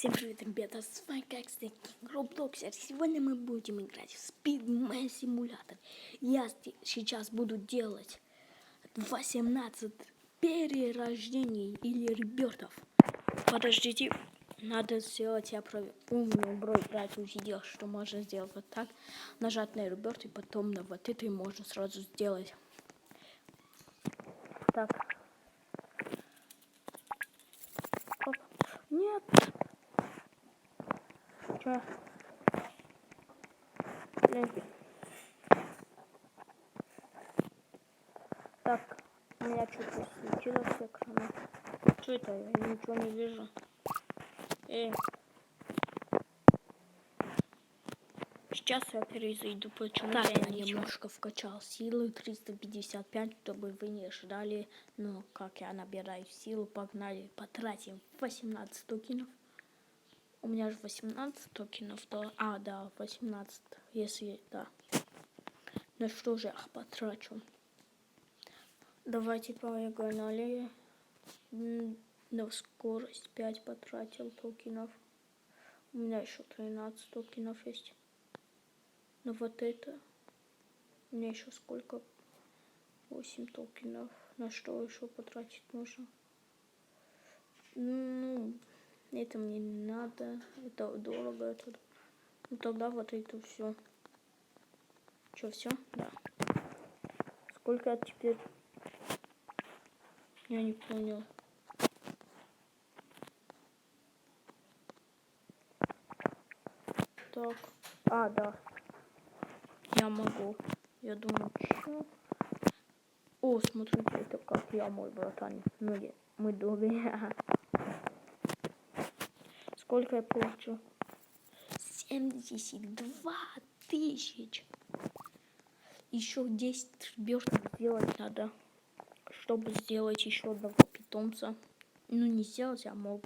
Всем привет, ребята, с вами как всегда Роблоксер. Сегодня мы будем играть в Speedman Simulator. Я сейчас буду делать 18 перерождений или ребертов. Подождите, надо сделать, я про умную игру играть увидел, что можно сделать вот так. Нажать на реберт и потом на вот это и можно сразу сделать. Так. Оп. Нет. Чё? Блин. Так, у меня что-то светилось с экрана. Что это? Я ничего не вижу. Сейчас я перезайду, почему так, я немножко вкачал силы, 355, чтобы вы не ждали. Но как я набираю силу, погнали, потратим 18 токенов. У меня же 18 токенов, да? А, да, 18, если да. Ну что же, я их потрачу. Давайте погнали. На скорость 5 потратил токенов. У меня еще 13 токенов есть. Но вот это... У меня еще сколько? 8 токенов. На что еще потратить нужно? Ну, это мне не надо. Это дорого. Это... Ну тогда вот это все. Что, все? Да. Сколько теперь? Я не понял. Так. А, да. Я могу. Я думаю, что... О, смотрите, это как я, мой братан. Ну, мы добрые. Сколько я получу? 72 тысячи. Еще 10 бёртов сделать надо, чтобы сделать еще одного питомца. Ну, не сделать, а мог,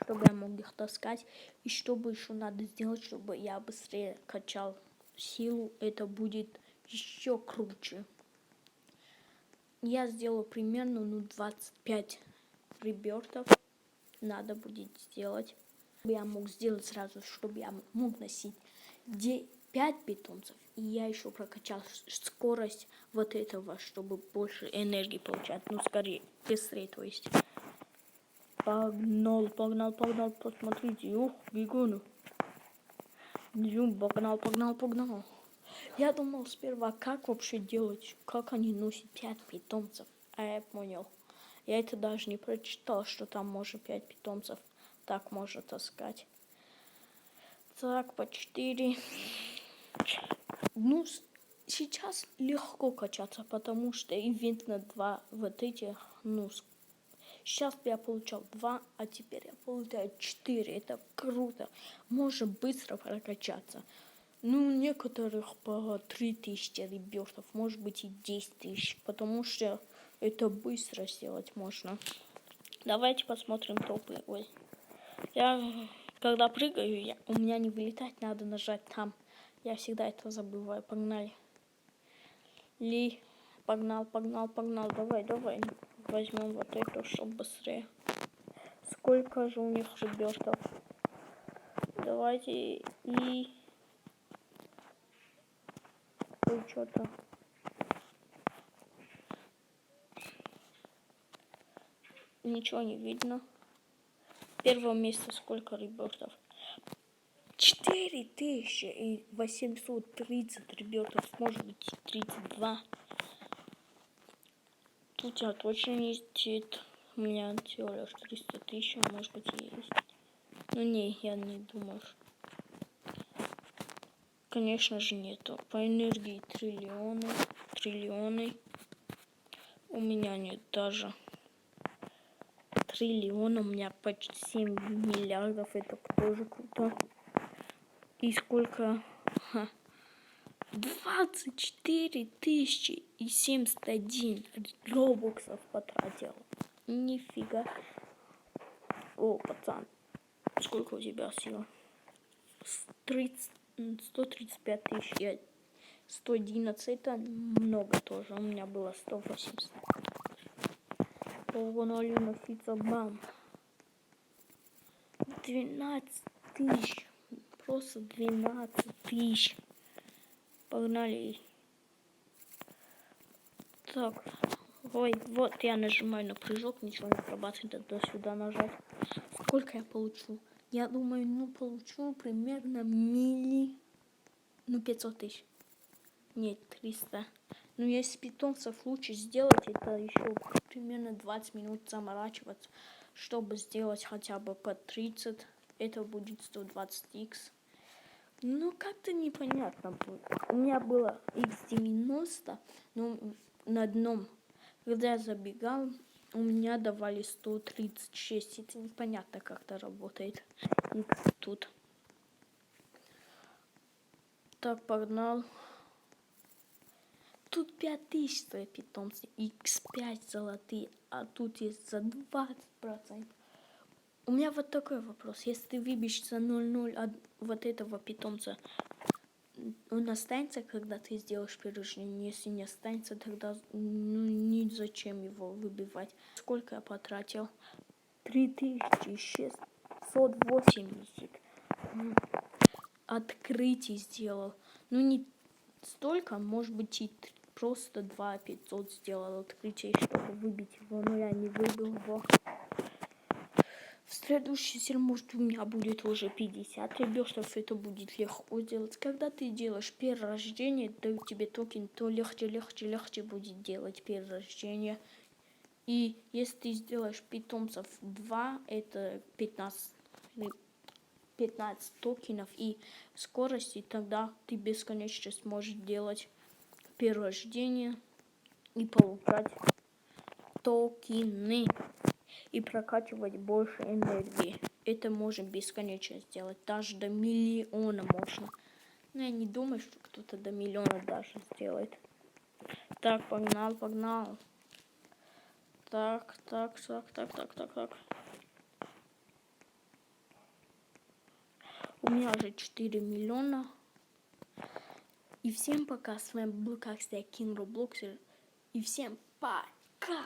чтобы я мог их таскать. И чтобы еще надо сделать, чтобы я быстрее качал силу. Это будет еще круче. Я сделаю примерно 25 ребертов. Надо будет сделать. Я мог сделать сразу, чтобы я мог носить 5 питомцев. И я еще прокачал скорость вот этого, чтобы больше энергии получать. Ну, скорее, быстрее, то есть. Погнал, погнал, погнал. Посмотрите. Ух, бегун. Погнал, погнал, погнал. Я думал сперва, как вообще делать, как они носят 5 питомцев. А я понял. Я это даже не прочитал, что там можно 5 питомцев. Так можно таскать. Так, по 4. Ну, сейчас легко качаться, потому что ивент на 2 вот этих, ну, сейчас я получал 2, а теперь я получаю 4. Это круто. Можно быстро прокачаться. Ну, некоторых по 3000 ребертов, может быть и 10 тысяч, потому что это быстро сделать можно. Давайте посмотрим топы. Ой. Я, когда прыгаю, у меня не вылетать, надо нажать там. Я всегда это забываю. Погнали. Погнал, погнал, погнал. Давай, давай. Возьмем вот это, чтобы быстрее. Сколько же у них ребертов? Давайте и... Ой, что-то. Ничего не видно. Первое место сколько ребертов? 4830 ребертов. Может быть 32. Тут я точно не есть. У меня всего лишь 300 тысяч, может быть и есть. Ну не, я не думаю. Конечно же нету. По энергии триллионы. У меня нет даже триллиона. У меня почти 7 миллиардов. Это тоже круто. И сколько? 24 071 робоксов потратил. Нифига. О, пацан. Сколько у тебя сила? 135 тысяч. 111 это много тоже. У меня было 180. Погнали носиться, бам. 12 тысяч. Просто 12 тысяч. Погнали. Так. Ой, вот я нажимаю на прыжок, ничего не срабатывает, до сюда нажать. Сколько я получу? Я думаю, получу примерно 500 тысяч. Нет, 300. Но если питомцев лучше сделать, это еще примерно 20 минут заморачиваться, чтобы сделать хотя бы по 30. Это будет 120х. Ну, как-то непонятно будет. У меня было x90, но на одном. Когда я забегал, у меня давали 136. Это непонятно, как это работает. X тут. Так, погнал. Тут 5000 стоят питомцы, x5 золотые, а тут есть за 20%. У меня вот такой вопрос. Если ты выбьешь за 0,0 от вот этого питомца, он останется, когда ты сделаешь перерождение? Если не останется, тогда ни зачем его выбивать. Сколько я потратил? 3680. Открытий сделал. Ну, не столько, может быть, и просто 2500 сделал открытие, чтобы выбить его, но я не выбил его. В следующей серии, может, у меня будет уже 50 ребёшков, это будет легко сделать. Когда ты делаешь перерождение, дают тебе токен, то легче будет делать перерождение. И если ты сделаешь питомцев 2, это 15 токенов и скорости, тогда ты бесконечно сможешь делать перерождение и получать токены и прокачивать больше энергии. Это можно бесконечно сделать, даже до 1 000 000 можно. Но я не думаю, что кто-то до 1 000 000 даже сделает. Так, погнал. Так. У меня уже 4 миллиона. И всем пока. С вами был, как всегда, King Robloxer. И всем пока.